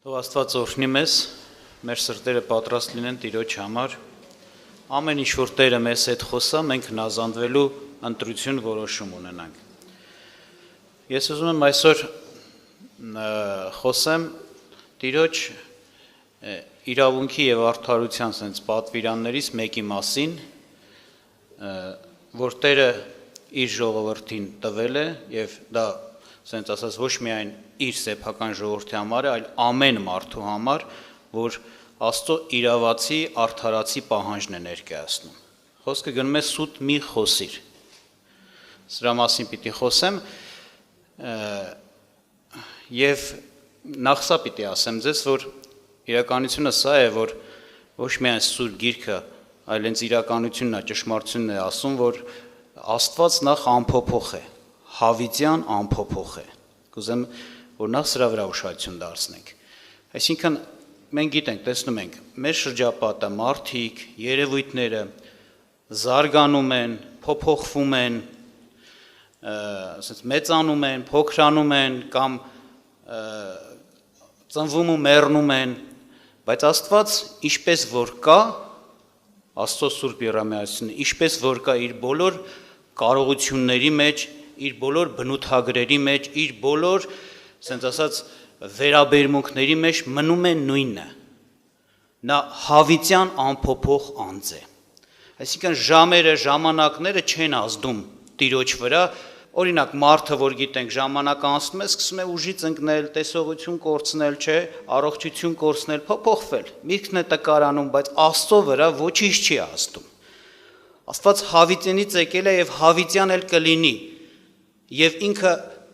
Թող Աստված օրհնի մեզ, մեր սրտերը պատրաստ լինեն Տիրոջ համար։ Ամեն ինչ որ Տերը մեզ հետ խոսա, մենք հնազանդվելու ընտրություն որոշում ունենանք։ Ես ուզում եմ այսօր խոսեմ Տիրոջ իրավունքի եւ արդարության sense պատվիրաններից մեկի մասին, որ Տերը իր ժողովրդին տվել է եւ դա sense ասած ոչ միայն իր սեփական ժողովրդի համար, այլ ամեն մարդու համար, որ Աստծո իրավացի, արդարացի պահանջն է ներկայացնում։ Խոսքը գնում է սուտ մի խոսիր։ Սրա մասին պիտի խոսեմ եւ նախ սա պիտի ասեմ ձեզ, որ իրականությունը սա է, որ ոչ միայն Սուրբ Գիրքը, այլ հենց իրականությունն է, ճշմարտությունն է ասում, որ Աստված նախ անփոփոխ է, հավիտյան անփոփոխ է։ Կուզեմ, որ նախ սրա վրա ուշադրություն դարձնենք։ Այսինքն մենք գիտենք, տեսնում ենք, մեր շրջապատը, մարդիկ, երևույթները զարգանում են, փոփոխվում են, ասես մեծանում են, փոքրանում են կամ ծնվում ու մեռնում են, բայց Աստված ինչպես որ կա, Աստծո Սուրբ Երամիայությունը, ինչպես որ կա իր բոլոր կարողությունների մեջ, իր բոլոր բնութագրերի մեջ, իր բոլոր, ասենց ասած, վերաբերմունքների մեջ մնում է նույնը։ Նա հավիտյան անփոփոխ անձ է։ Այսինքն ժամերը, ժամանակները չեն ազդում Տիրոջ վրա, օրինակ մարդը, որ գիտենք, ժամանակ անցնում է, սկսում է ուժից ընկնել, տեսողություն կորցնել, չէ, առողջություն կորցնել, փոփոխվել։ Միտքն է տկարանում, բայց Աստծո վրա ոչինչ չի ազդում։ Աստված հավիտյանից եկել է եւ հավիտյան էլ կլինի։ Եվ ինքը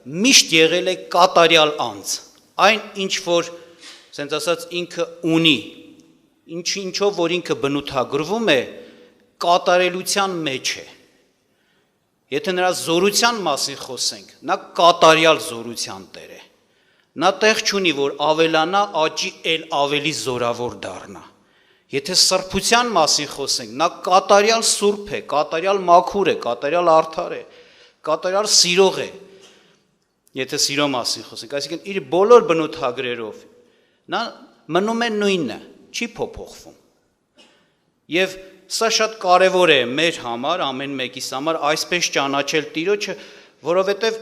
միշտ եղել է կատարյալ անձ, այն ինչ որ, ասենց ասած, ինքը ունի, ինչով որ ինքը բնութագրվում է, կատարելության մեջ է։ Եթե նրա զորության մասին խոսենք, նա կատարյալ զորության Տեր է։ Նա տեղ չունի, որ ավելանա, աճի էլ ավելի զորավոր դառնա։ Եթե սրբության մասին խոսենք, նա կատարյալ սուրբ է, կատարյալ մաքուր է, կատարյալ արդար է, կատարյալ սիրող է, եթե սիրո մասին խոսենք, այսինքն իր բոլոր բնութագրերով նա մնում է նույնը, չի փոփոխվում։ Եվ սա շատ կարևոր է մեր համար, ամեն մեկիս համար այսպես ճանաչել Տիրոջը, որովհետև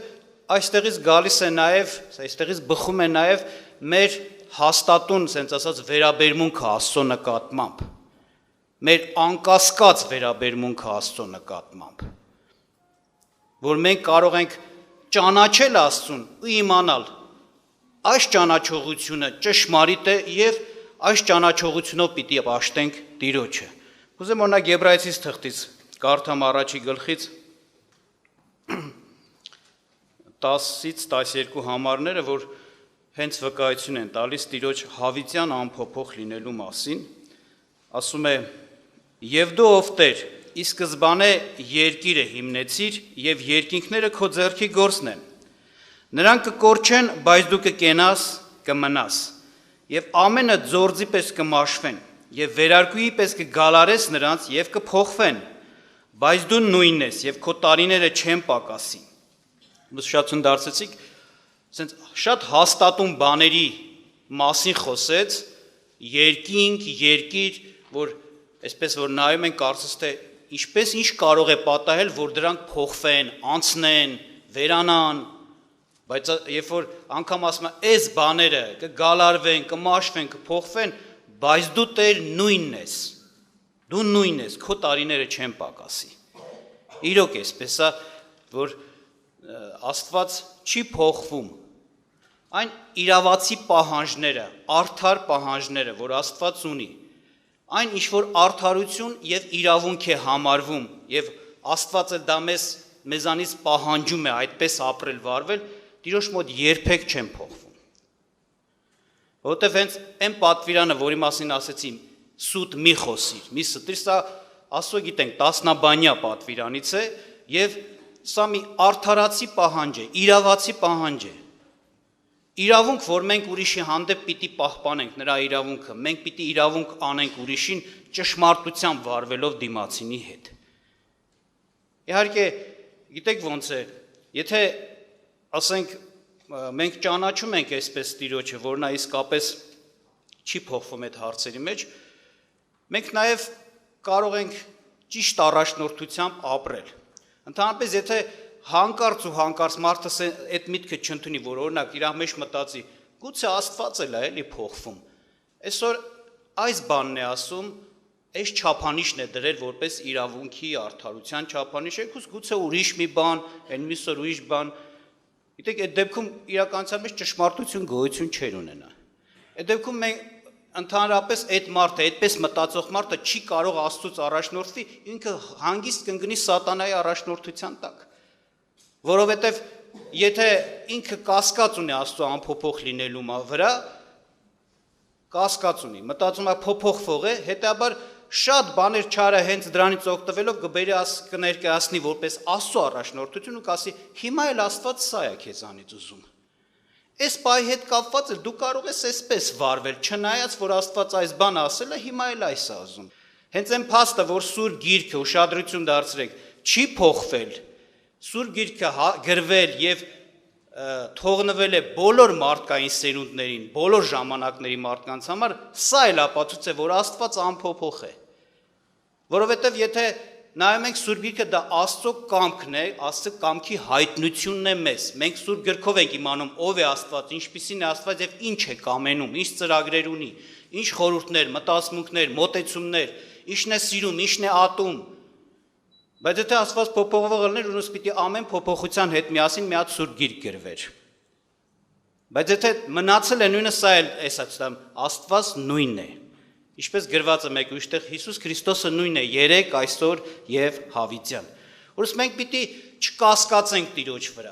այստեղից գալիս է նաև, այստեղից բխում է նաև մեր հաստատուն, ասենց ասած, վերաբերմունքը Աստծո նկատմամբ, մեր անկասկած վերաբերմունքը Աստծո նկատմամբ, որ մենք կարող ենք ճանաչել Աստծուն ու իմանալ այս ճանաչողությունը ճշմարիտ է եւ այս ճանաչողությունով պիտի ապաշտենք Տիրոջը։ Կուզեմ օրինակ Եբրայեցիս թղթից կարդամ առաջի գլխից 10-ից 12 համարները, որ հենց վկայություն են տալիս Տիրոջ հավիտյան անփոփոխ լինելու մասին, ասում է. «Եվ դու ով Տեր, ի սկզբանե երկիրը հիմնեցիր եւ երկինքները քո ձեռքի գործն են։ Նրանք կկորչեն, բայց դու կկենաս, կմնաս, եւ ամենը ձորձի պես կմաշվեն, եւ վերարկուի պես կգալարես նրանց եւ կփոխվեն, բայց դու նույնն ես եւ քո տարիները չեն պակասի»։ Շատ դարձեցիք, ասենց շատ հաստատուն բաների մասին խոսեց, երկինք, երկիր, որ այսպես որ նայում են կարծես թե ինչպես ինչ կարող է պատահել, որ դրանք փոխվեն, անցնեն, վերանան, բայց երբ որ անգամ ասում է, այս բաները կգալարվեն, կմաշվեն, կփոխվեն, բայց դու Տեր նույնն ես, դու նույնն ես, քո տարիները չեն պակասի։ Իրոք էսպես է, որ Աստված չի փոխվում, այն իրավացի պահանջները, արդար պահանջները, որ Աստված ունի, այն ինչ որ արդարություն եւ իրավունք է համարվում եւ Աստվածը դա մեզանից պահանջում է այդպես ապրել, վարվել, Տիրոջ մոտ երբեք չեն փոխվում։ Որովհետեւ հենց այն պատվիրանը, որի մասին ասեցի, սուտ մի խոսիր, մի ստիր, սա Աստծո գիտենք, տասնաբանյա պատվիրանից է եւ սա մի արդարացի պահանջ է, իրավացի պահանջ է։ Իրավունք, որ մենք ուրիշի հանդեպ պիտի պահպանենք նրա իրավունքը, մենք պիտի իրավունք անենք ուրիշին ճշմարտությամբ վարվելով դիմացինի հետ։ Իհարկե, գիտեք ոնց է, եթե ասենք մենք ճանաչում ենք այսպես Տիրոջը, որ նա իսկապես չի փոխվում այդ հարցերի մեջ։ Մենք նաև կարող ենք ճիշտ առաջնորդությամբ ապրել։ Ընդհանրապես, եթե հանկարծ ու հանկարծ մարդը այդ միտքը չընդունի, որ օրինակ իր մեջ մտածի, գուցե Աստված էլ է էլի փոխվում։ Այսօր այս բանն է ասում, այս չափանիշն է դրել որպես իրավունքի արդարության չափանիշ, գուցե ուրիշ մի բան, այն միսօր ուրիշ բան։ Գիտեք, այդ դեպքում իրականության մեջ ճշմարտություն գոյություն չէր ունենա։ Այդ դեպքում մենք ընդհանրապես այդ մարդը, այդպես մտածող մարդը չի կարող Աստծուց առաջնորդվի, ինքը հանգիստ կընկնի սատանայի առաջնորդության տակ։ Որովհետև եթե ինքը կասկած ունի Աստծո անփոփոխ լինելու վրա, կասկած ունի, մտածում է փոփոխվող է, հետաբար շատ բաներ չարը հենց դրանից օգտվելով կներկայացնի որպես Աստծո առաջնորդություն ու կասի, հիմա էլ Աստված սա է քեզանից ուզում։ Այս պահի հետ կապված էլ դու կարող ես այսպես վարվել, չնայած որ Աստված այս բանը ասել է, հիմա էլ այս է ասում։ Հենց այն փաստը, որ Սուրբ Գիրքը ուշադրություն դարձրեք, չի փոխվել, Սուրբ Գիրքը գրվել եւ թողնվել է բոլոր մարդկային սերունդներին, բոլոր ժամանակների մարդկանց համար, սա էլ ապացույց է, որ Աստված անփոփոխ է։ Որովհետեւ եթե նայում ենք Սուրբ Գիրքը, դա Աստծո կամքն է, Աստծո կամքի հայտնությունն է մեզ։ Մենք Սուրբ Գրքով ենք իմանում ով է Աստված, ինչպիսին է Աստված եւ ինչ է կամենում, ինչ ծրագրեր ունի, ինչ խորհուրդներ, մտածմունքներ, մոտեցումներ, ինչն է սիրում, ինչն է ատում։ Բայց եթե Աստված փոփոխվող լիներ, ուրեմն պիտի ամեն փոփոխության հետ միասին մի հատ Սուրբ Գիրք գրվեր։ Բայց եթե մնացել է նույնը, սա էլ էսա Աստված նույնն է։ Ինչպես գրված է մեկ ուրիշտեղ, Հիսուս Քրիստոսը նույնն է երեկ, այսօր եւ հավիտյան։ Ուրեմն մենք պիտի չկասկածենք Տիրոջ վրա։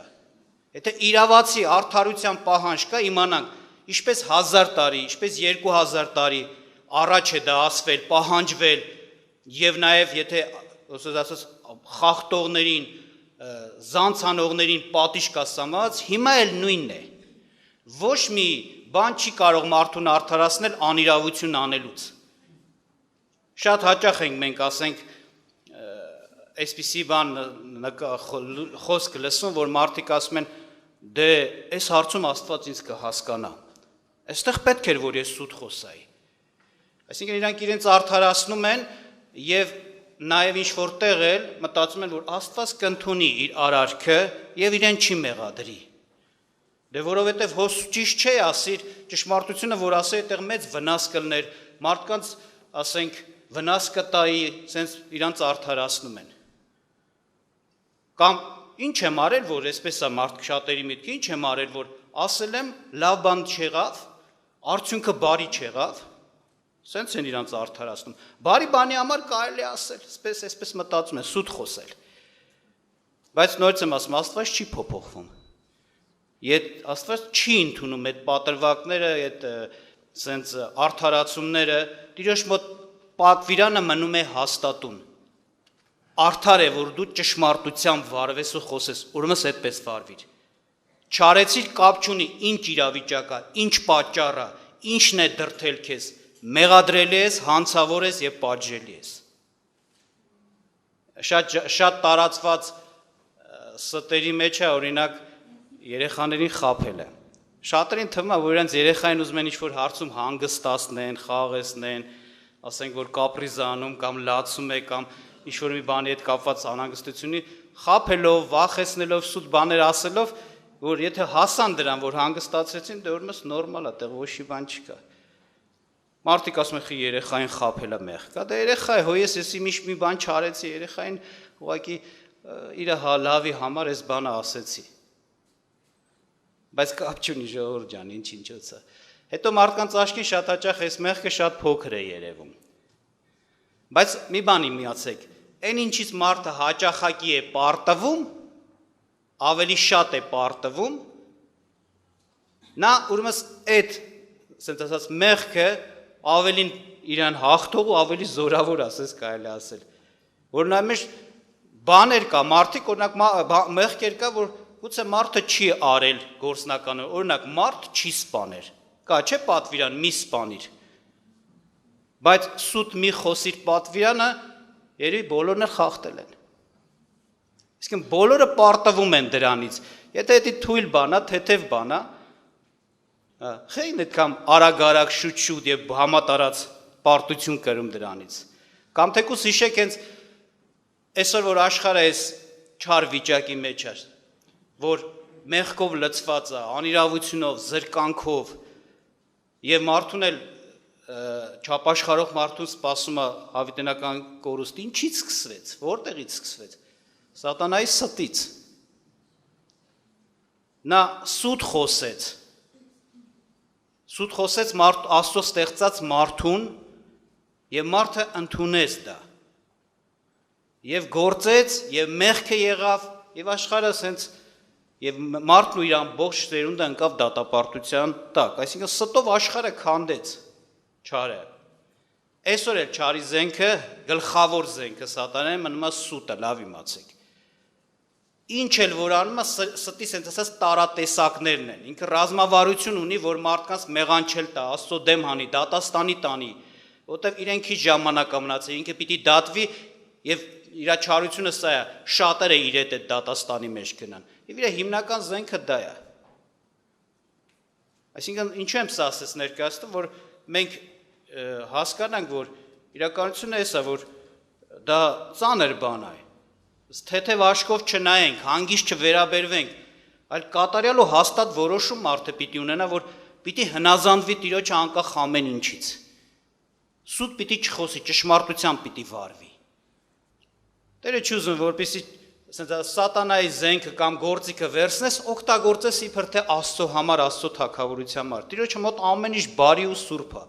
Եթե իրավացի արդարության պահանջ կա, իմանանք, ինչպես 1000 տարի, ինչպես 2000 տարի առաջ է դա ասվել, պահանջվել եւ նաեւ եթե ասած խախտողներին, զանցանողներին պատիժ կա սահմանած, հիմա էլ նույնն է։ Ոչ մի բան չի կարող մարդուն արդարացնել անիրավություն անելուց։ Շատ հաճախ ենք մենք ասենք այսպիսի բան խոսք լսում, որ մարդիկ ասում են, դե այս հարցում Աստված ինձ կհասկանա։ Այստեղ պետք էր, որ ես սուտ խոսայի։ Այսինքն իրանք իրենց արդարացնում են եւ նաև ինչ որտեղ էլ մտածում են, որ Աստված կընդունի իր արարքը եւ իրեն չի մեղադրի։ Դե որովհետեւ հոս ճիշտ չէ ասիր, ճշմարտությունը որ ասի, այդտեղ մեծ վնաս կլներ, մարդկանց, ասենք, վնաս կտայի, sense իրանց արդարացնում են։ Կամ ինչ եմ արել, որ այսպես է մարդ շատերի միտքը, ինչ եմ արել, որ ասել եմ լավ բան չեղավ, արդյունքը բարի չեղավ, sense են իրանց արդարացնում։ Բարի բանի համար կարելի է ասել, այսպես մտածում են, սուտ խոսել։ Բայց նորից եմ ասում, Աստված չի փոփոխվում։ Աստված չի ընդունում այդ պատրվակները, այդ sense արդարացումները, Տիրոջ մոտ պատվիրանը մնում է հաստատուն։ Արդար է, որ դու ճշմարտությամբ վարվես ու խոսես, ուրեմն այդպես վարվիր։ Չարեցիր կապ չունի ինչ իրավիճակա, ինչ պատճառա, ինչն է դրթել քեզ, մեղադրելի ես, հանցավոր ես եւ պատժելի ես։ Շատ տարածված ստերի մեջ է օրինակ երեխաներին խաբելը։ Շատերին թվում է, որ իրենց երեխային ուզում են ինչ-որ հարցում հանգստացնեն, խաղեցնեն, ասենք որ կապրիզանում կամ լացում է կամ ինչ-որ մի բանի հետ կապված անհանգստությունի, խաբելով, վախեցնելով, սուտ բաներ ասելով, որ եթե հասան դրան, որ հանգստացրեցին, դե ուրեմն նորմալ է, տեղ ոչ մի բան չկա։ Մարդիկ ասում են, խի երեխային խաբելը մեղք կա, դա երեխա է, հո ես մի բան չարեցի, երեխային ուղղակի իր լավի համար այս բանը ասեցի։ Բայց կապ չունի ժողովուրդ ջան, ինչ-ինչոց է։ Հետո մարդկանց աչքին շատ հաճախ այս մեղքը շատ փոքր է երևում։ Բայց մի բան իմացեք, այն ինչից մարդը հաճախակի է պարտվում, ավելի շատ է պարտվում, նա ուրեմն այդ, ասենք ասած, մեղքը ավելին իրան հաղթող ու ավելի զորավոր ասես կարելի ասել։ Որ նա մեջ բաներ կա, մարդիկ օրինակ մեղքեր կա, որ գուցե մարդը չի արել գործնականը, օրինակ մարդ չի սպաներ, կա չէ պատվիրան, մի սպանիր, բայց սուտ մի խոսիր պատվիրանը, երևի բոլորն էլ խախտել են։ Իսկ բոլորը պարտվում են դրանից, եթե դա թույլ բանա, թեթև բանա, Խեին այդքան արագ շուտ եւ համատարած պարտություն կրում դրանից։ Կամ թեկուս հիշեք հենց այսօր որ աշխարհը այս չար վիճակի մեջ է, որ մեղքով լցված է, անիրավությունով, զրկանքով եւ մարդուն էլ չապաշխարող մարդուն սպասում է հավիտենական կորուստ, ինչից սկսվեց, որտեղից սկսվեց։ Սատանայի ստից։ Նա սուտ խոսեց Աստծո ստեղծած մարդուն եւ մարդը ընդունեց դա։ Եվ գործեց, եւ մեղքը եղավ, եւ աշխարհը ասենց եւ մարդն ու իր ամբողջ ծերունդը ընկավ դատապարտության տակ, այսինքն ստով աշխարհը քանդեց չարը։ Այսօր էլ չարի զենքը, գլխավոր զենքը սատանայի մնում է սուտը, լավ իմացեք։ Ինչ էլ որ անում է ստի սենց ասած տարատեսակներն են։ Ինքը ռազմավարություն ունի, որ մարդկանց մեղանչել տա, Աստծո դեմ հանի, դատաստանի տանի, որտեվ իրենք քիչ ժամանակ մնացել, ինքը պիտի դատվի եւ իր չարությունը սա է, շատերը իր հետ այդ դատաստանի մեջ գնան։ Եվ իր հիմնական զենքը դա է։ Այսինքն ինչու եմ սա ասես ներկայացնում, որ մենք հասկանանք, որ իրականությունը էսա, որ դա ծանր բան է։ Թեթև աշկով չնայենք, հանգիստ չվերաբերվենք, այլ կատարյալ ու հաստատ որոշում մարդը պիտի ունենա, որ պիտի հնազանդվի Տիրոջը անկախ ամեն ինչից։ Սուտ պիտի չխոսի, ճշմարտությամբ պիտի վարվի։ Տերը չուզում, որպեսզի սատանայի զենքը կամ գործիքը վերցնես, օգտագործես իբր թե Աստծո համար, Աստծո թագավորության համար։ Տիրոջը մոտ ամեն ինչ բարի ու սուրբ է։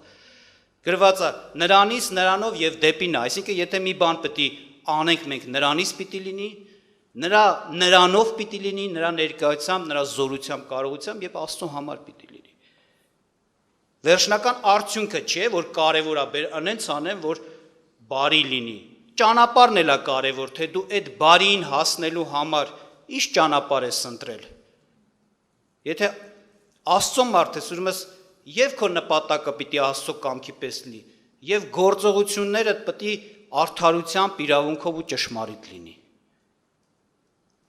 Գրված է նրանից, նրանով եւ դեպի նա, այսինքն եթե մի բան պետք է անենք մենք նրանից պիտի լինի, նրանով պիտի լինի, նրա ներկայությամբ, նրա զորությամբ, կարողությամբ եւ Աստծո համար պիտի լինի։ Վերջնական արդյունքը չէ, որ կարևոր է անենց անեն, որ բարի լինի։ Ճանապարհն էլ է կարևոր, թե դու այդ բարին հասնելու համար ինչ ճանապարհ ես ընտրել։ Եթե Աստծո մարդ ես, ուրեմն եւ քո նպատակը պիտի Աստծո կամքի պես լինի, եւ գործողություններդ պիտի արդարությամբ, իրավունքով ու ճշմարիտ լինի։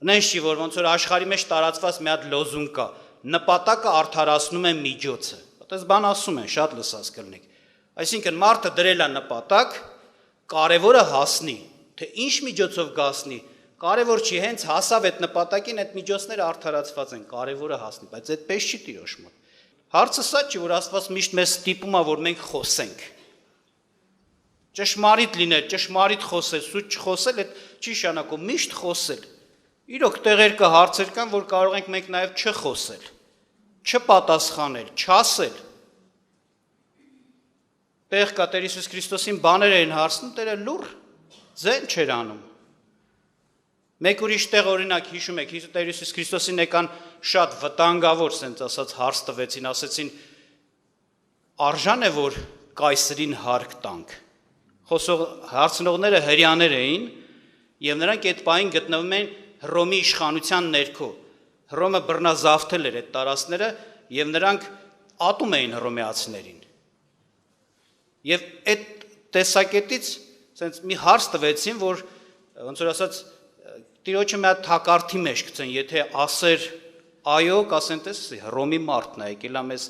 Նենց չի, որ ոնց որ աշխարհի մեջ տարածված մի հատ լոզունգ կա, նպատակը արդարացնում է միջոցը։ Այդպես բան ասում են, շատ լսած կլինեք։ Այսինքն մարդը դրել է նպատակ, կարևորը հասնի, թե ինչ միջոցով գասնի, կարևոր չի, հենց հասավ այդ նպատակին, այդ միջոցները արդարացված են, կարևորը հասնի, բայց այդպես չի Տիրոջ մոտ։ Հարցը սա չի, որ Աստված միշտ մեզ ստիպում է, որ մենք խոսենք։ Ճշմարիտ լինել, ճշմարիտ խոսել, սուտ չխոսել, այդ չի նշանակում միշտ խոսել։ Իրոք տեղեր կա, հարցեր կան, որ կարող ենք մենք նաև չխոսել, չպատասխանել, չասել։ Տեղ կա Տեր Հիսուս Քրիստոսին բաներ էին հարցնում, Տերը լուր ձեն չէր անում։ Մեկ ուրիշ տեղ օրինակ հիշում եք, Տեր Հիսուս Քրիստոսին եկան շատ վտանգավոր, ասենց ասած, հարց տվեցին, ասեցին արժան է որ կայսրին հարկ տանք։ Հարցնողները հրյաներ էին եւ նրանք այդ պահին գտնվում են Հռոմի իշխանության ներքո։ Հռոմը բռնազավթել էր այդ տարածքները եւ նրանք ատում էին հռոմեացիներին։ Եվ այդ տեսակետից ասենց մի հարց տվեցին, որ ոնց որ ասած Տիրոջը մի հատ թակարդի մեջ գցեն, եթե ասեր այո, կասեն տես Հռոմի մարդն է եկել մեզ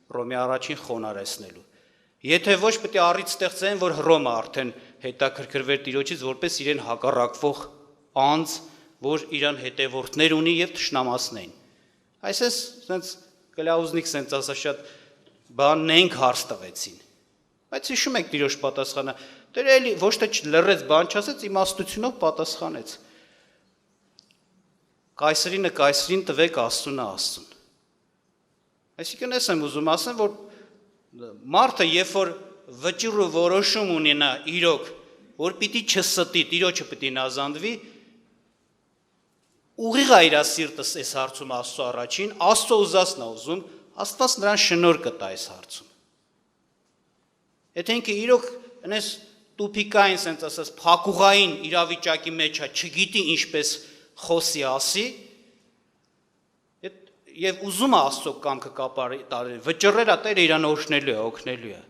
Հռոմի առաջին խոնարհեցնելու։ Եթե ոչ պետք է առիթ ստեղծեն, որ Հռոմը արդեն հետաքրքրվեր Տիրոջից որպես իրեն հակառակվող անձ, որ իրան հետևորդներ ունի եւ թշնամացնեն։ Այսպես ասենց կլաուզնիկ ասենց ասա շատ բանենք հարց տվեցին։ Բայց հիշում եք Տիրոջ պատասխանը, Տերը էլի ոչ թե լռեց, բան չասեց, իմաստությունով պատասխանեց։ Կայսրինը կայսրին տվեք, Աստծունը Աստծուն։ Այսինքն ես եմ ուզում ասեմ, որ մարդը երբ որ վճիռ ու որոշում ունենա իրոք, որ պիտի չստի, Տիրոջը պիտի նազանդվի, ուղիղ է իր սիրտս այս հարցում Աստծո առաջին, Աստծո ուզածն է ուզում, Աստված նրան շնորհ կտա այս հարցում։ Եթե ինքը իրոք այնպես տուփիկային, ասենց ասած, փակուղային իրավիճակի մեջ է, չգիտի ինչպես խոսի ասի, եւ ուզում է Աստծո կամքը կապարի, վճռել է Տերը իրան օրհնելու է, օգնելու է։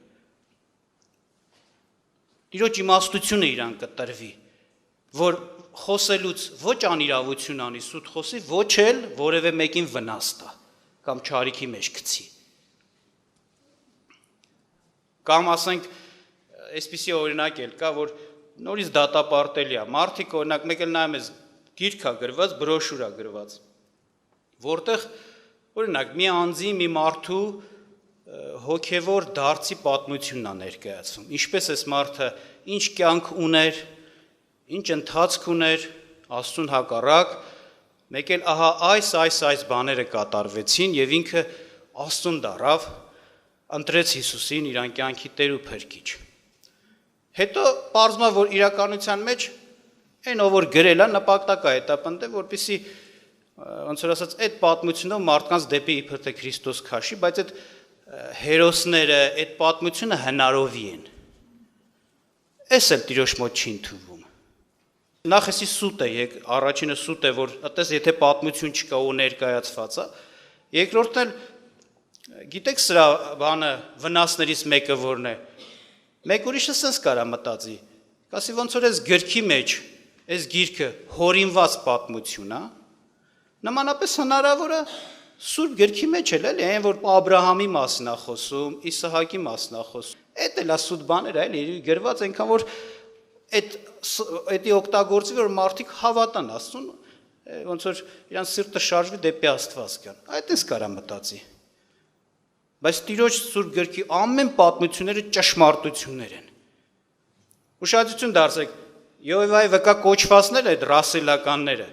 Տիրոջ իմաստությունը իրան կտրվի, որ խոսելուց ոչ անիրավություն անի, սուտ խոսի, ոչ էլ որևէ մեկին վնաս տա կամ չարիքի մեջ գցի։ Կամ ասենք այսպիսի օրինակ էլ կա, որ նորից դատապարտելի է։ Մարդիկ օրինակ մեկ էլ նայում ես գիրք է գրված, բրոշուր է գրված, որտեղ օրինակ մի անձի, մի մարդու հոգևոր դարձի պատմությունն է ներկայացվում։ Ինչպես էս մարդը ինչ կյանք ուներ, ինչ ընթացք ուներ, Աստծուն հակառակ, մեկ էլ ահա այս բաները կատարվեցին եւ ինքը Աստծուն դարավ, ընտրեց Հիսուսին իր կյանքի Տեր ու Փրկիչ։ Հետո պարզվում է, որ իրականության մեջ այն ով որ գրել է նպատակը հետապնդել, որպեսզի ոնց որ ասած այդ պատմությունով մարդկանց դեպի իբր թե Քրիստոս քաշի, բայց այդ հերոսները, այդ պատմությունը հնարովի են։ Էս էլ Տիրոջ մոտ չի ընդունվում։ Նախ էսի սուտ է, առաջինը սուտ է, որ այդպես եթե պատմություն չկա ու ներկայացված է, երկրորդն էլ գիտեք սրա բանը վնասներից մեկը որն է։ Մեկ ուրիշը sense կարա մտածի։ Կասի ոնց որ այս գրքի մեջ, այս գիրքը հորինված պատմություն է, նմանապես հնարավոր է Սուրբ գրքի մեջ էլ էլի, այն որ Աբրահամի մասն է խոսում, Իսահակի մասն է խոսում։ Էդ էլ է սուտ բաներ, էլի գրված այնքան որ էդի օգտագործի որ մարդիկ հավատան Աստծուն, ոնց որ իրանց սիրտը շարժվի դեպի Աստված գան։ Այդպես կարա մտածի։ Բայց Տիրոջ Սուրբ գրքի ամեն պատմությունները ճշմարտություններ են։ Ուշադրություն դարձեք, Եհովայի վկա կոչվածները այդ ռասելականները։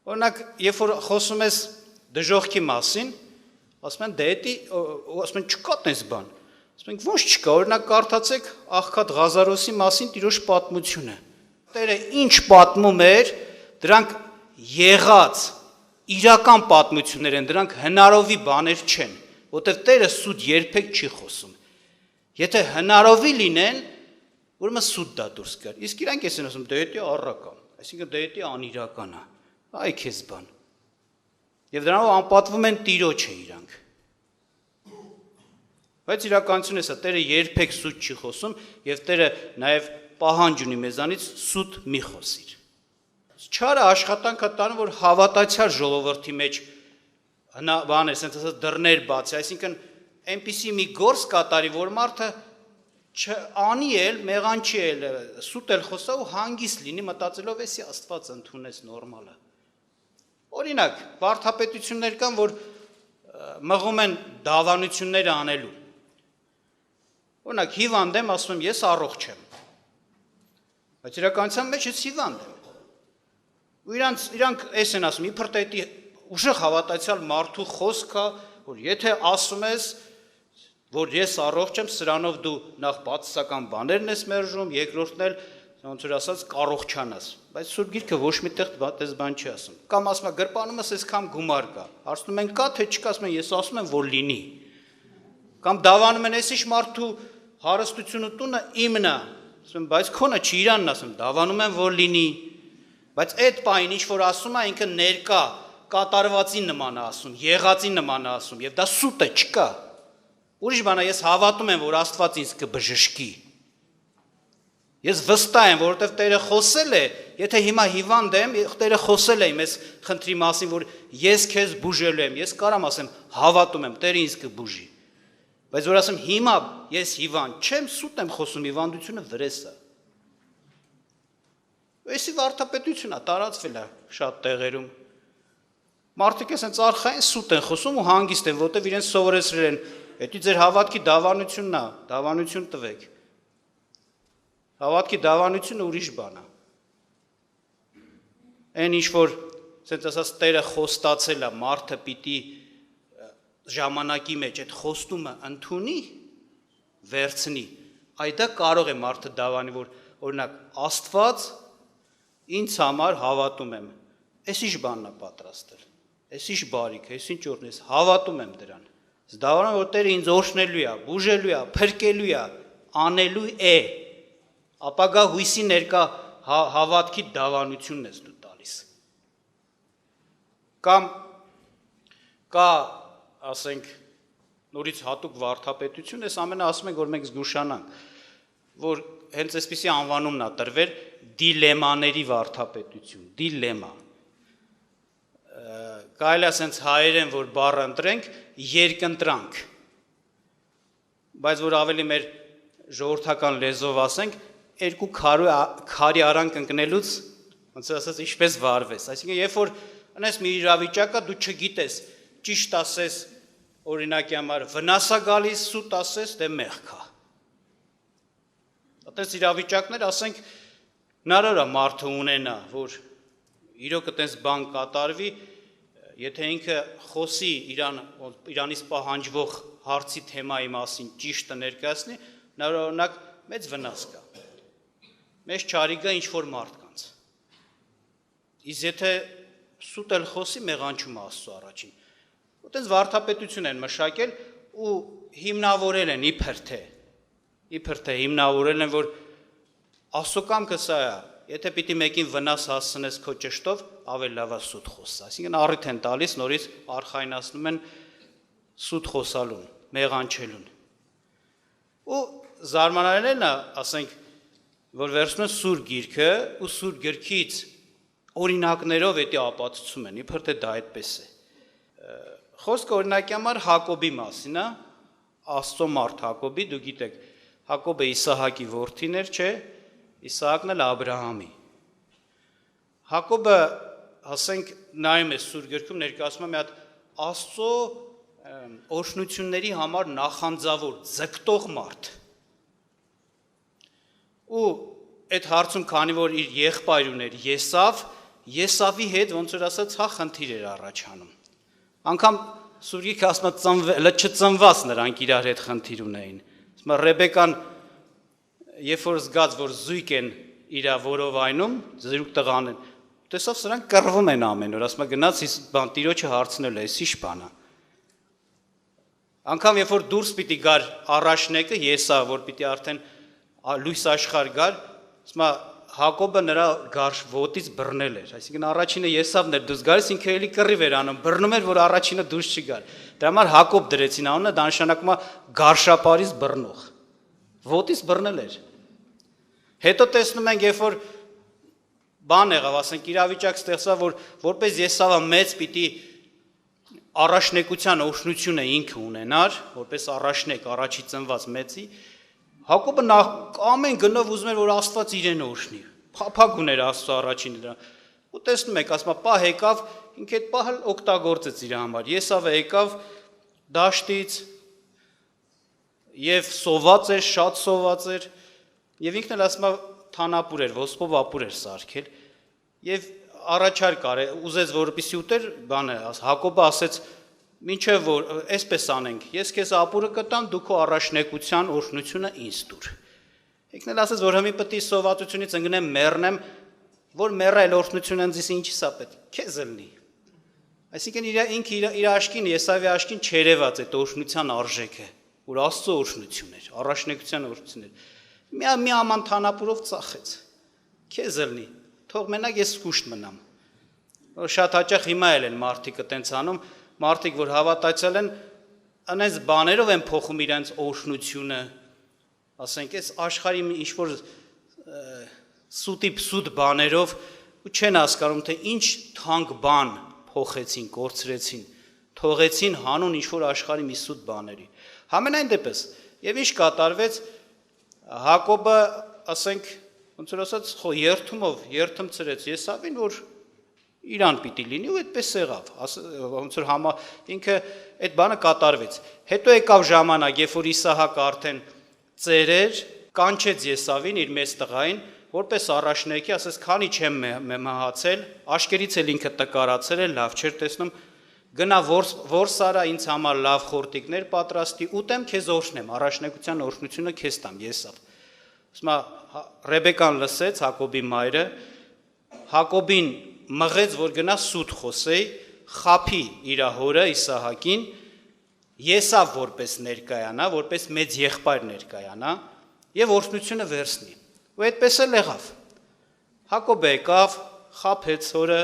Օրինակ, երբ որ խոսում ես դժոխքի մասին, ասում են դե էդի, ասում են չկա տես բան։ Ասում են ոչ չկա, օրինակ կարդացեք Աղքատ Ղազարոսի մասին Տիրոջ պատմությունը։ Տերը ինչ պատմում էր, դրանք եղած իրական պատմություններ են, դրանք հնարովի բաներ չեն, որտեղ Տերը սուտ երբեք չի խոսում։ Եթե հնարովի լինեն, ուրեմն սուտ դա դուրս գար։ Իսկ իրանք էսեն ասում դե էդի առական, այսինքն դե էդի անիրական է։ Այ քեզ բան։ Եվ դրանով անպատվում են Տիրոջը իրանք։ Բայց իրականությունը էսա, Տերը երբեք սուտ չի խոսում եւ Տերը նաեւ պահանջ ունի մեզանից սուտ մի խոսիր։ Չարը աշխատանքը տանում որ հավատացյալ ժողովրդի մեջ բան է, ասենց ասած դռներ բացի, այսինքն այնպիսի մի գործ կատարի, որ մարդը անի էլ, մեղանչի էլ, սուտ էլ խոսա ու հանգիստ լինի մտածելով էսի Աստված ընդունեց նորմալ է։ Օրինակ, վարդապետություններ կան, որ մղում են դավանությունները անելու։ Օրինակ, հիվանդ եմ, ասում եմ, ես առողջ եմ։ Բայց իրականության մեջ ես հիվանդ եմ։ Ու իրանք էս են ասում, իբր թե դա ուժեղ հավատացյալ մարդու խոսքը, որ եթե ասում ես, որ ես առողջ եմ, սրանով դու նախ բացասական բաներն ես մերժում, երկրորդն էլ ոնց որ ասած կառողջանաս, բայց Սուրբ Գիրքը ոչ միտեղ դες բան չի ասում։ Կամ ասում է գրպանումս այսքան գումար կա։ Հարցնում են կա թե չկա, ասում են ես ասում եմ որ լինի։ Կամ դավանում են այսիշ մարդու հարստությունը տունը իմն է։ Ասում են բայց քոնը չի իրանն ասում, դավանում են որ լինի։ Բայց այդ պայն ինչ որ ասում է ինքը ներկա կատարվածի նման է ասում, եղածի նման է ասում, եւ դա սուտ է, չկա։ Ուրիշ բան է, ես հավատում եմ, որ Աստված ինձ կբժշկի։ Ես վստահ եմ, որովհետև Տերը խոսել է, եթե հիմա հիվանդ եմ, Տերը խոսել է մեզ խնդրի մասին, որ ես քեզ բուժելու եմ, ես կարամ ասեմ, հավատում եմ, Տերը ինձ կբուժի։ Բայց որ ասեմ հիմա ես հիվանդ չեմ, սուտ եմ խոսում, հիվանդությունը վրես է։ Էսի վարդապետություն է, տարածվել է շատ տեղերում։ Մարդիկ էսենց արխային սուտ են խոսում ու հանգիստ են, որտեվ իրենց սովորեցրել են, էդի ձեր հավատքի դավանությունն է, դավանություն տվեք։ Հավատքի դավանությունը ուրիշ բան է։ Այն ինչ որ ասենց ասած Տերը խոստացել է, մարդը պիտի ժամանակի մեջ այդ խոստումը ընդունի, վերցնի։ Այդ դա կարող է մարդը դավանի, որ օրինակ Աստված ինձ համար հավատում եմ։ Էս ինչ բանն է պատրաստել։ Էս ինչ բարիք է, էս ինչ օրհն է, հավատում եմ դրան։ Դավանում որ Տերը ինձ օրհնելու է, բուժելու է, փրկելու է, անելու է։ Ապագա հույսի ներկա հավատքի դավանությունն ես դու տալիս։ Կամ կա, ասենք, նորից հատուկ վարդապետություն, ես ամենը ասում ենք, որ մենք զգուշանանք, որ հենց այսպիսի անվանումն է տրվել դիլեմաների վարդապետություն, դիլեմա։ Կարելի է ասենց հայերեն, որ բառը ընտրենք, երկընտրանք, բայց որ ավելի մեր ժողովրդական լեզվով ասենք, երկու քարի արանք ընկնելուց ոնց ասած ինչպես վարվես, այսինքն երբ որ անես մի իրավիճակա դու չգիտես, ճիշտ ասես, օրինակի համար վնաս է գալիս, սուտ ասես, դե մեղք է։ Այդպես իրավիճակներ, ասենք, հնարավոր է մարդը ունենա, որ իրոք այդպես բան կատարվի, եթե ինքը խոսի Իրանից պահանջվող հարցի թեմայի մասին ճիշտը ներկայացնի, հնարավորինակ մեծ վնաս կա։ Մեծ չարիգա ինչ-որ մարդկանց։ Իսկ եթե սուտ էլ խոսի, մեղանչում է Աստծո առաջին։ Այդպես վարդապետություն են մշակել ու հիմնավորել են իբր թե հիմնավորել են, որ Աստծո կամքը սա է, եթե պիտի մեկին վնաս հասցնես քո ճշտով, ավելի լավ է սուտ խոսես, այսինքն առիթ են տալիս, նորից արխայնացնում են սուտ խոսալուն, մեղանչելուն։ Ու զարմանալին է, ասենք, որ վերցնում են Սուրբ Գիրքը ու Սուրբ Գրքից օրինակներով էդի ապացուցում են, իբր թե դա այդպես է։ Խոսքը օրինակի համար Հակոբի մասին է, Աստծո մարդ Հակոբի, դու գիտեք, Հակոբը Իսահակի որդին էր, չէ, Իսահակն էլ Աբրահամի։ Հակոբը, ասենք, նայում է Սուրբ Գրքում ներկայացնում է մի հատ Աստծո օրհնությունների համար նախանձավոր, ձգտող մարդ։ Ու այդ հարցում, քանի որ իր եղբայր ուներ Եսավի հետ ոնց որ ասած, հա խնդիր էր առաջանում։ Անկամ Սուրբ Գիրքը ասում է չծնված նրանք իրար հետ խնդիր ունեին։ Ասում է Ռեբեկան, երբ որ զգաց, որ զույգ են իր որովայնում, զրուկ տղան են, տեսավ սրանք կռվում են ամեն օր, ասում է գնաց բան տիրոջը հարցնել է, էս ի՞նչ բան է։ Անկամ երբ որ դուրս պիտի գար առաջնեկը Եսավ, որ պիտի արդեն լույս աշխարհ գար, ասում է Հակոբը նրա գարշ ոտից բռնել էր, այսինքն առաջինը Եսավն էր դուրս գալիս, ինքը էլի կռիվ էր անում, բռնում էր, որ առաջինը դուրս չգար։ Դրա համար Հակոբ դրեցին անունը, դա նշանակում է գարշապարից բռնող։ Ոտից բռնել էր։ Հետո տեսնում ենք, երբ որ բան եղավ, ասենք իրավիճակ ստեղծավ, որ որպես Եսավը մեծ պիտի առաջնեկության օրհնությունը ինքը ունենար, որպես առաջնեկ, առաջի ծնված մեծի, Հակոբը ամեն գնով ուզում էր, որ Աստված իրեն օրհնի, փափագ ուներ Աստծո առաջինը դրա։ Ու տեսնում եք, ասում է, պահ եկավ, ինքը այդ պահը օգտագործեց իր համար։ Եսավը եկավ դաշտից եւ սոված էր, շատ սոված էր, եւ ինքն էլ ասում է թանապուր էր, ոսպով ապուր էր սարքել, եւ առաջարկ արել, ուզեց որպեսի ուտեր, բանը, Հակոբը ասեց, մինչև որ այսպես անենք, ես քեզ ապուրը կտամ, դու քո առաջնեկության օրհնությունը ինձ տուր։ Ինքն էլ ասեց, որ հիմա պետք է սովածությունից ընկնեմ, մեռնեմ, որ մեռայլ օրհնությունը ինձ ինչի՞ս է պետք, քեզ լինի։ Այսինքն ինքը իր աշկին, Եսավի աշկին չերևաց այդ օրհնության արժեքը, որ Աստծո օրհնություն էր, առաջնեկության օրհնություն էր։ Մի աման թանապուրով ծախեց։ Քեզ լինի, թող մենակ ես զգուշտ մնամ։ Շատ հաճախ հիմա էլ են մարդիկ այտենց անում, մարդիկ, որ հավատացել են, անենց բաներով են փոխում իրենց օրհնությունը, ասենք, այս աշխարհի ինչ-որ սուտ բաներով ու չեն հասկանում, թե ինչ թանկ բան փոխեցին, կորցրեցին, թողեցին հանուն ինչ-որ աշխարհի մի սուտ բաների։ Համենայն դեպս, եւ ինչ կատարվեց, Հակոբը, ասենք, ոնց որ ասած, երթում ծրեց Եսավին, որ Իրան պիտի լինի ու այդպես եղավ, ոնց որ ինքը այդ բանը կատարվեց։ Հետո եկավ ժամանակ, երբ որ Իսահակը արդեն ծերեր, կանչեց Եսավին իր մեծ տղային, որպես առաջնեկի, ասես, քանի չեմ մահացել, աշկերից էլ ինքը տկարացել է, լավ չէր տեսնում, գնա որս արա ինձ համար լավ խորտիկներ պատրաստի, ուտեմ քեզ օրհնեմ, առաջնեկության օրհնությունը քեզ տամ, Եսավ։ Ասում է Ռեբեկան լսեց, Հակոբի մայրը, Հակոբին մղեց, որ գնա սուտ խոսեի, խափի իր հորը Իսահակին, Եսավ որպես ներկայանա, որպես մեծ եղբայր ներկայանա եւ օրհնությունը վերցնի։ Ու այդպես էլ եղավ։ Հակոբը եկավ, խափեց հորը,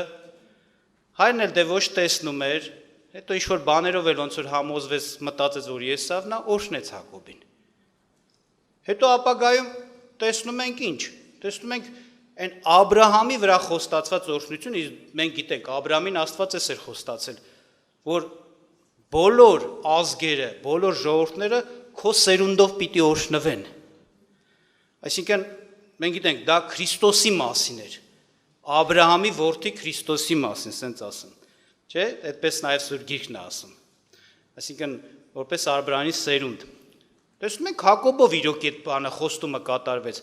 հայրն էլ դե ոչ տեսնում էր, հետո ինչ-որ բաներով էլ ոնց որ համոզվեց, մտածեց, որ Եսավն է, օրհնեց Հակոբին։ Հետո ապագայում տեսնում ենք ինչ, տեսնում ենք այն Աբրահամի վրա խոստացված օրհնություն, մենք գիտենք, Աբրահամին Աստված էր խոստացել, որ բոլոր ազգերը, բոլոր ժողովուրդները քո սերունդով պիտի օրհնվեն։ Այսինքն մենք գիտենք, դա Քրիստոսի մասին էր։ Աբրահամի որդի Քրիստոսի մասին, ասենց ասում։ Չէ՞, այդպես նաև Սուրբ Գիրքն է ասում։ Այսինքն որպես Աբրահամի սերունդ։ Տեսնում ենք Հակոբով իրոք այդ բանը խոստումը կատարվեց։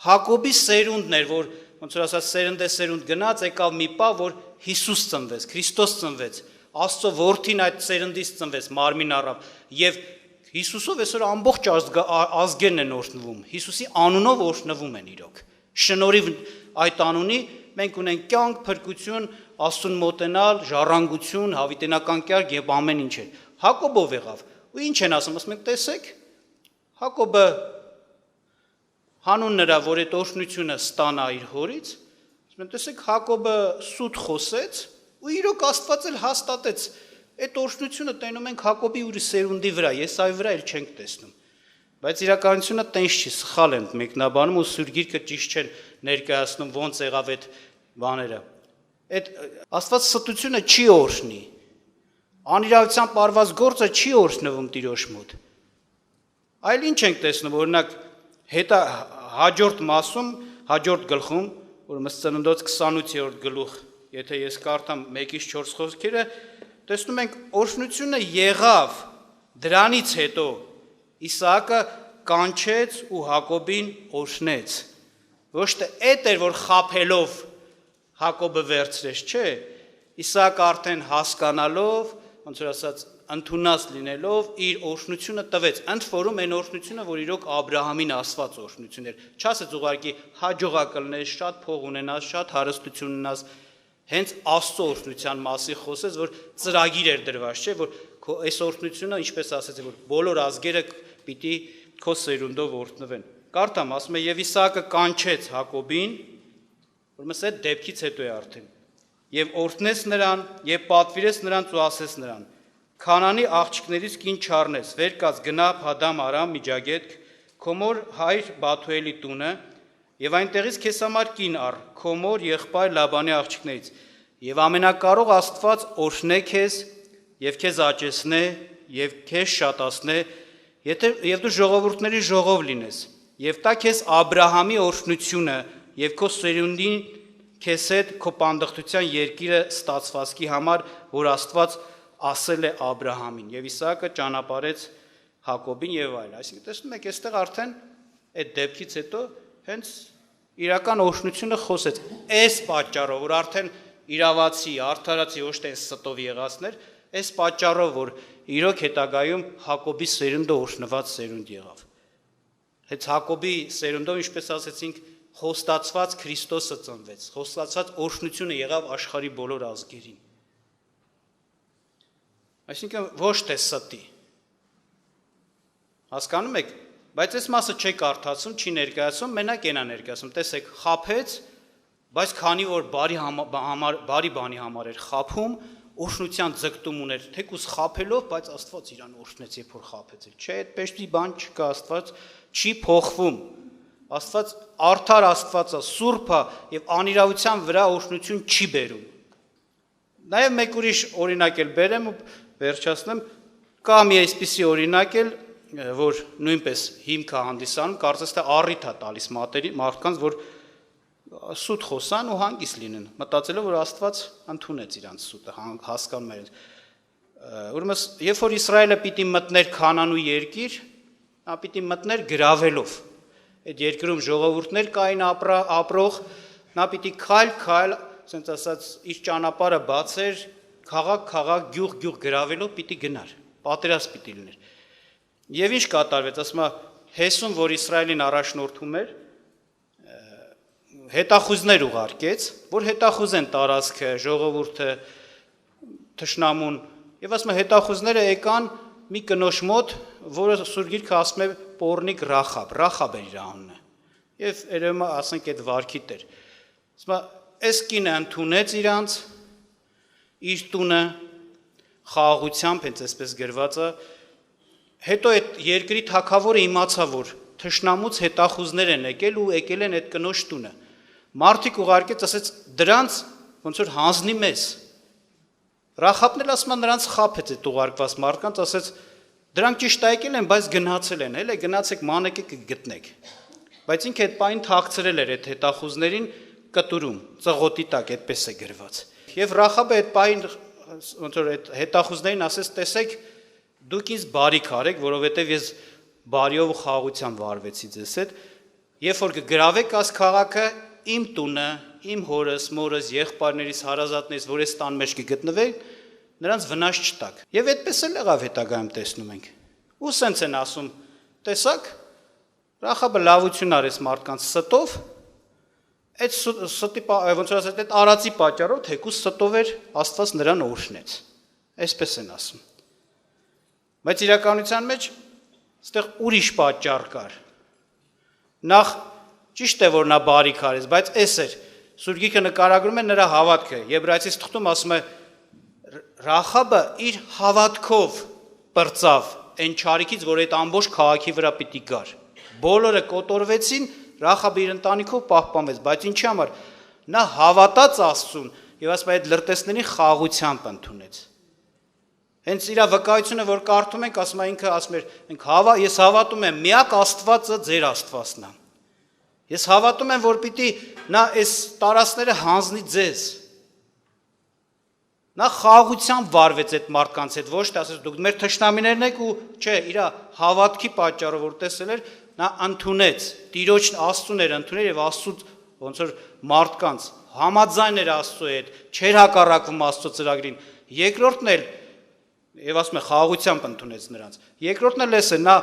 Հակոբի սերունդն էր, որ ոնց որ ասած սերունդ գնաց, եկավ մի պահ, որ Հիսուս ծնվեց, Քրիստոս ծնվեց։ Աստծո որդին այդ սերնդից ծնվեց, մարմին առավ, եւ Հիսուսով այսօր ամբողջ ազգերն են օրհնվում, Հիսուսի անունով օրհնվում են իրոք։ Շնորհիվ այդ անունի մենք ունենք կյանք, փրկություն, Աստծուն մոտենալ, ժառանգություն, հավիտենական կյանք եւ ամեն ինչ է։ Հակոբով եղավ։ Ու ինչ են ասում, ասում եք, տեսեք, Հակոբը հանուն նրա, որ այդ օրհնությունը ստանա իր հորից, ասում են, տեսեք, Հակոբը սուտ խոսեց, ու իրոք Աստված էլ հաստատեց այդ օրհնությունը տենում ենք Հակոբի ու սերունդի վրա, Եսայի վրա էլ չենք տեսնում։ Բայց իրականությունը տենց չի, սխալ են մեկնաբանում ու Սուրբ Գիրքը ճիշտ չեն ներկայացնում ոնց եղավ այդ բաները։ Այդ Աստված ստությունը չի օրհնի։ Անիրավության պարված գործը չի օրհնվում Տիրոջ մոտ։ Այլ ինչ ենք տեսնում, օրինակ հետա հաջորդ մասում, հաջորդ գլխում, որ Ծննդոց 28-րդ գլուխ, եթե ես կարդամ 1-ից 4 խոսքերը, տեսնում ենք օրհնությունը եղավ, դրանից հետո Իսահակը կանչեց ու Հակոբին օրհնեց։ Ոչ թե այդ էր, որ խաբելով Հակոբը վերցրեց, չէ։ Իսահակը արդեն հասկանալով, ոնց որ ասած, ընդունած լինելով իր օրհնությունը տվեց, ընդ որում այն օրհնությունը, որ իրոք Աբրահամին ասված օրհնություն էր։ Չասեց ուղղակի հաջողակ կլնես, շատ փող ունենաս, շատ հարստություն ունենաս, հենց Աստծո օրհնության մասի խոսեց, որ ծրագիր էր դրված, չէ, որ այս օրհնությունը, ինչպես ասեցի, որ բոլոր ազգերը պիտի քո սերունդով օրհնվեն։ Կարդամ, ասում է, եւ Իսահակը կանչեց Հակոբին, որմես այդ դեպքից հետո է արդեն, եւ օրհնեց նրան, եւ պատվիրեց նրան ու ասեց նրան. Քանանի աղջիկներից կին չառնես, վեր կաց գնա Փադամ Արամ Միջագետք, քո մոր հայր Բաթուելի տունը, եւ այնտեղից քեզ համար կին առ, քո մոր եղբայր Լաբանի աղջիկներից, եւ ամենակարող Աստված օրհնե քեզ, եւ քեզ աճեցնե, եւ քեզ շատացնե, եւ դու ժողովուրդների ժողով լինես, եւ տա քեզ Աբրահամի օրհնությունը, եւ քո սերունդին քեզ հետ քո պանդխտության երկիրը ստացվածքի համար, որ Աստված ասել է Աբրահամին, եւ Իսահակը ճանապարհեց Հակոբին եւ այլ։ Այսինքն տեսնում եք, այստեղ արդեն այդ դեպքից հետո հենց իրական օրհնությունը խոսեց։ Այս պատճառով, որ արդեն իրավացի, արդարացի ոչ թե ստով եղածներ, այս պատճառով, որ իրոք հետագայում Հակոբի սերունդը օրհնված սերունդ եղավ։ Հենց Հակոբի սերունդով, ինչպես ասեցինք, խոստացված Քրիստոսը ծնվեց, խոստացված օրհնությունը եղավ աշխարհի բոլոր ազգերին։ Այսինքն ոչ թե ստի։ Հասկանում եք, բայց այս մասը չի կարդացում, չի ներկայացում, մենակ ենա ներկայացում։ Տեսեք, խաբեց, բայց քանի որ բարի բանի համար էր խաբում, օրհնության ձգտում ուներ, թեկուզ խաբելով, բայց Աստված իրան օրհնեց, երբ որ խաբեց։ Չէ, այդպես բան չկա, Աստված չի փոխվում։ Աստված արդար Աստված է, սուրբ է եւ անիրավության վրա օրհնություն չի բերում։ Նաեւ մեկ ուրիշ օրինակ էլ բերեմ ու վերջացնեմ, կա մի այսպիսի օրինակ էլ, որ նույնպես հիմք է հանդիսանում, կարծես թե առիթ է տալիս մարդկանց, որ սուտ խոսան ու հանգիստ լինեն, մտածելով, որ Աստված ընդունեց իրանց սուտը, հասկանում էր։ Ուրեմն, երբ որ Իսրայելը պիտի մտներ Քանանու երկիր, նա պիտի մտներ գրավելով։ Այդ երկրում ժողովուրդներ կային ապրող, նա պիտի քայլ, ասենց ասած, իր ճանապարհը բացեր, քաղաք, գյուղ գրավելով պիտի գնար, պատերազմ պիտի լիներ։ Եվ ինչ կատարվեց, ասում է, Հեսուն, որ Իսրայելին առաջնորդում էր, հետախուզներ ուղարկեց, որ հետախուզեն տարածքը, ժողովուրդը, թշնամուն, եւ ասում է, հետախուզները եկան մի կնոջ մոտ, որը Սուրբ Գիրքը ասում է Պորնիկ Ռախաբ էր իր անունը։ Եվ երևում է, ասենք, այդ վարքի տեր։ Ասում է, այս կինը ընդունեց իրանց իր տունը խաղաղությամբ, հենց այսպես գրված է, հետո այդ երկրի թագավորը իմացավ, որ թշնամուց հետախուզներ են եկել ու եկել են այդ կնոջ տունը։ Մարդիկ ուղարկեց, ասեց, դրանց ոնց որ հանձնի մեզ։ Ռախաբն էլ ասում է, նրանց խաբեց այդ ուղարկված մարդկանց, ասեց, դրանք ճիշտ եկել են, բայց գնացել են, հələ գնացեք մանեկեք գտնեք։ բայց ինքը այդ պայն թաքցրել էր այդ հետախուզներին կտուրում, ծղոտի տակ այդպես է գրված։ Եվ Ռախաբը այդ պայն ոնց որ այդ հետախուզներին ասեց, տեսեք, դուք ինձ բարիք արեք, որովհետև ես բարիով ու խաղաղությամբ վարվեցի ձեզ հետ, երբ որ կգրավեք այս քաղաքը, իմ տունը, իմ հորս, մորս, եղբայրներիս, հարազատներիս, որ այս տան մեջ կգտնվեն, նրանց վնաս չտաք։ Եվ այդպես էլ եղավ հետագայում տեսնում ենք։ Ու սենց են ասում, տեսակ, Ռախաբը լավություն արեց մարդկանց ստով, այդ ստի ոնց որ ասած այդ արածի պատճառով թեկուզ ստով էր Աստված նրան օրհնեց։ Այսպես են ասում։ Բայց իրականության մեջ այստեղ ուրիշ պատճառ կար։ Նախ ճիշտ է որ նա բարիք արեց, բայց էս էր Սուրբ Գիրքը նկարագրում է նրա հավատքը։ Եբրայեցիս թղթում ասում է Ռախաբը իր հավատքով բրծավ այն չարիքից, որ այդ ամբողջ քաղաքի վրա պիտի գար։ Բոլորը կոտորվեցին, Ռախաբը իր ընտանիքով պահպանվեց, բայց ինչի համար նա հավատաց Աստծուն եւ ասում է այդ լրտեսների խաղաղությամբ ընդունեց։ Հենց իր վկայությունը որ կարդում ենք, ասում է ինքը ասում էր, ես հավատում եմ միակ Աստվածը ձեր Աստվածն է։ Ես հավատում եմ, որ պիտի նա այս տարածները հանձնի ձեզ։ Նա խաղաղությամբ վարվեց այդ մարդկանց հետ, ոչ թե ասես դուք մեր թշնամիներն եք ու չէ, իր հավատքի պատճառով որ տեսել էր, նա ընդունեց, Տիրոջ Աստծուն էր ընդունել եւ Աստծու ոնց որ մարդկանց համաձայն էր Աստծու հետ, չէր հակառակվում Աստծո ծրագրին։ Երկրորդն էլ եւ ասում է խաղաղությամբ ընդունեց նրանց։ Երկրորդն էլ էս է, նա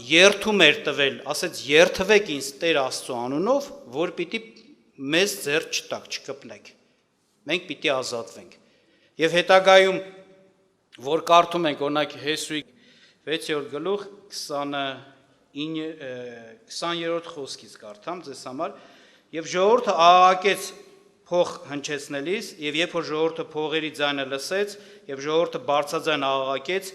երթում էր տվել, ասեց երթվեք ինձ Տեր Աստծո անունով, որ պիտի մեզ ձեռ չտակ, չկպնեք։ Մենք պիտի ազատվենք։ Եվ հետագայում որ կարդում ենք օրինակ Հեսուի 6-րդ գլուխ 20-րդ խոսքից կարդամ ձեզ համար, եւ ժողովուրդը աղաղակեց փող հնչեցնելիս, եւ երբ որ ժողովուրդը փողերի ձայնը լսեց, եւ ժողովուրդը բարձրաձայն աղաղակեց,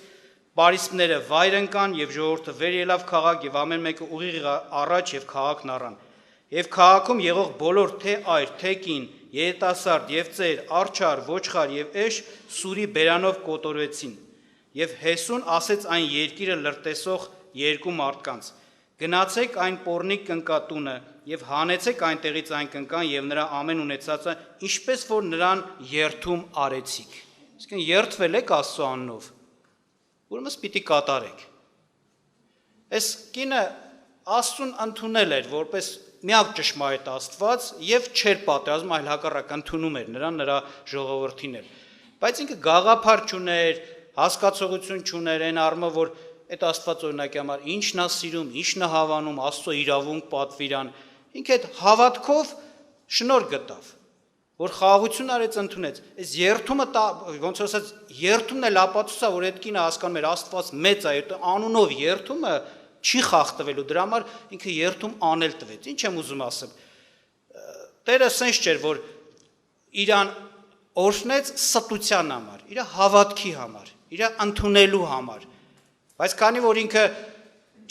պարիսպները վայր ընկան, եւ ժողովուրդը վեր ելավ քաղաք, եւ ամեն մեկը ուղիղ առաջ եւ քաղաքն առան։ Եվ քաղաքում եղող բոլոր թե այր, թե կին, երիտասարդ եւ ծեր, արջար, ոչխար եւ էշ սուրի բերանով կոտորվեցին։ Եվ Հեսուն ասեց այն երկիրը լրտեսող երկու մարդկանց. գնացեք այն պորնիկ կնկատունը եւ հանեցեք այնտեղից այն կնկան եւ նրա ամեն ունեցածը, ինչպես որ նրան երթում արեցիք։ Իսկն երթվել եք Աստծո անունով, ուրեմն պիտի կատարեք։ Այս կինը Աստծուն ընդունել էր որպես միակ ճշմարիտ Աստված եւ չէր պատերազմ, այլ հակառակ ընդունում էր նրան նրա ժողովրդին էլ։ Բայց ինքը գաղափար չուներ, հասկացողություն չուներ այն առումով, որ այդ Աստված օրինակի համար ինչն է սիրում, ինչն է հավանում, Աստծո իրավունք պատվիրան։ Ինքը այդ հավատքով շնորհ գտավ, որ խաղաղություն արեց ընդունեց։ Այս երթումը ոնց որ ասած երթումն էլ ապացուցա, որ այդ կինը հասկանում էր Աստված մեծ է, այդ անունով երթումը չի խախտվելու, դրա համար ինքը երթում անել տվեց։ Ինչ եմ ուզում ասեմ։ Տերը սենց չէր, որ իրան օրհնեց ստության համար, իր հավատքի համար, իր ընդունելու համար։ Բայց քանի որ ինքը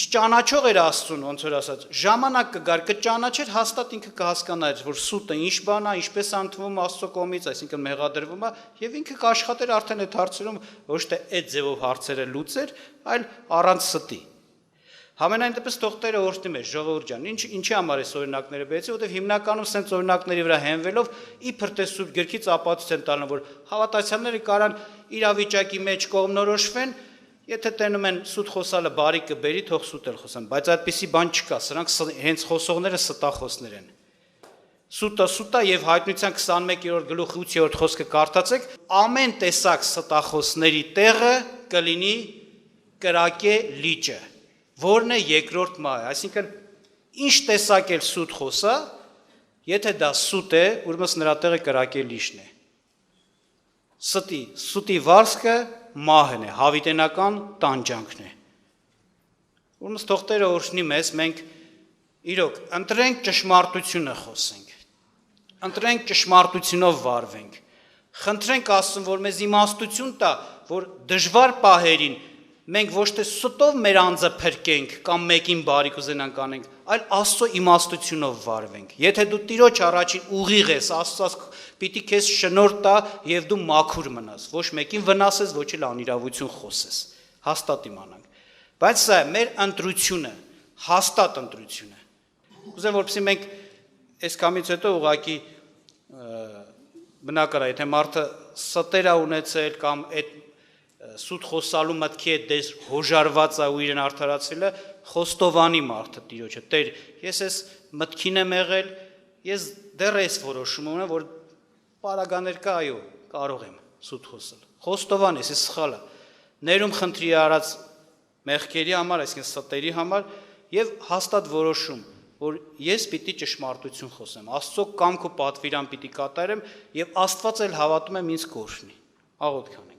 չճանաչող էր Աստծուն, ոնց որ ասած, ժամանակ կգար, կճանաչեր, հաստատ ինքը կհասկանար, որ սուտը ինչ բան է, ինչպես ընդվում Աստծո կողմից, այսինքն մեղադրվում է, եւ ինքը կաշխատեր արդեն այդ հարցերում ոչ թե այդ ձևով հարցերը լուծեր, այլ առանց ստի։ Համենայն դեպս թող Տերը օրհնի մեզ, ժողովուրդ ջան, ինչի համար է օրինակները բերեցի, որովհետև հիմնականում սենց օրինակների վրա հենվելով իբր թե Սուրբ Գրքից ապացույց են տալնում, որ հավատացյալները կարան իրավիճակի մեջ կողմնորոշվեն, եթե տենում են սուտ խոսալը բարի կբերի, թող սուտ էլ խոսան, բայց այդպիսի բան չկա, սրանք հենց խոսողները ստախոսներ են։ Սուտա եւ Հայտնության 21-րդ գլուխ 8-րդ խոսքը կարդացեք, ամեն տեսակ ստախոսների տեղը կլինի կրակե լիճը, որն է երկրորդ մահը, այսինքն ինչ տեսակ էլ սուտ խոսա, եթե դա սուտ է, ուրեմն նրա տեղը կրակե լիճն է։ Սուտի վարձքը մահն է, հավիտենական տանջանքն է։ Ուրեմն թող Տերը օրհնի մեզ, մենք իրոք ընտրենք ճշմարտությունը խոսենք, ընտրենք ճշմարտությունով վարվենք, խնդրենք Աստծուն, որ մեզ իմաստություն տա, որ դժվար պահերին մենք ոչ թե սուտով մեր անձը փրկենք կամ մեկին բարի կուզենանք անենք, այլ Աստծո իմաստությունով վարվենք։ Եթե դու Տիրոջ առաջին ուղիղ ես, Աստծո պիտի քեզ շնորհ տա եւ դու մաքուր մնաս, ոչ մեկին վնասես, ոչ էլ անիրավություն խոսես, հաստատ իմանանք։ Բայց սա մեր ընտրությունը, հաստատ ընտրությունը։ Կուզեմ որպեսզի մենք այս կամից հետո ուղղակի բնակարա, եթե մարդը ստեր է ունեցել կամ այդ սուտ խոսալու մտքի հետ դες հոժարված է ու իրեն արդարացրել է, խոստովանի մարդը Տիրոջը, Տեր, ես այս մտքին եմ եղել, ես դեռ այս որոշում ունեմ, որ պարագաներ կա, այո, կարող եմ սուտ խոսել։ Խոստովան ես սխալ է։ Ներում խնդրի արած մեղքերի համար, այսինքն ստերի համար եւ հաստատ որոշում, որ ես պիտի ճշմարտություն խոսեմ, Աստծո կամք ու պատվիրան պիտի կատարեմ եւ Աստված էլ հավատում եմ ինձ կօրհնի։ Աղոթք